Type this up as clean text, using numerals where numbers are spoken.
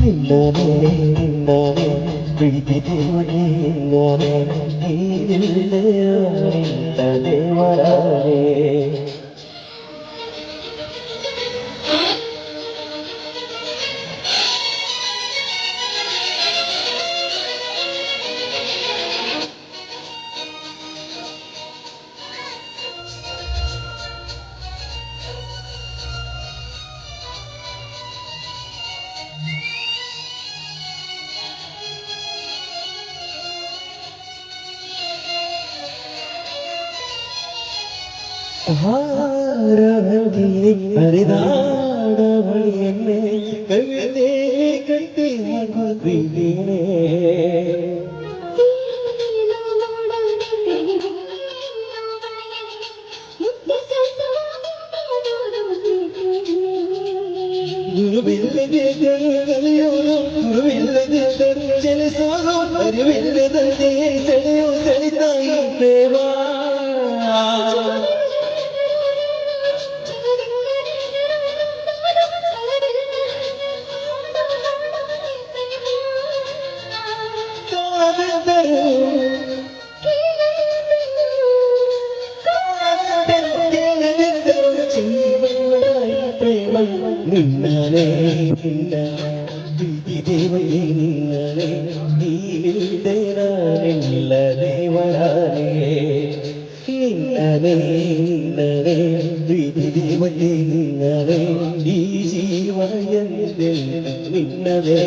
ನಿನ್ನನೆ ನಿನ್ನನೆ ಪ್ರೀತಿಸುವೆ ನಿನ್ನನೆ ನೀನಿಲ್ಲದೆ ನಿನ್ನ ದೇವರಾಣೆ ಹಾರಹದಿಯೇ ಹರಿದಾಡಬಳಿಯನ್ನೇ ಕವಿತೆ ಕಟ್ಟಿ ಹಾಕುತ್ತಿದ್ದೇನೆ ಗುರುವಿಲ್ಲದೆ ಕಲಿಯೋನು ಗುರುವಿಲ್ಲದೆ ಚಲಿಸೋನು ಅರಿವಿಲ್ಲದಂತೆ ಸೆಳೆಯೋ ಸೆಳಿತಾಯಿ ಪ್ರೇಮ ನಿನ್ನನೆ ನಿನ್ನ ಪ್ರೀತಿ ದೇವರೇ ನಿನ್ನನೆ ನೀನಿಲ್ಲದೆ ನಾನಿಲ್ಲ ದೇವರಾಣೆ ನಿನ್ನನೆ ನಿನ್ನನೆ ಪ್ರೀತಿ ದೇವರೇ ನಿನ್ನನೆ ಈ ಜೀವ ಎಂದೆ ನಿನ್ನದೇ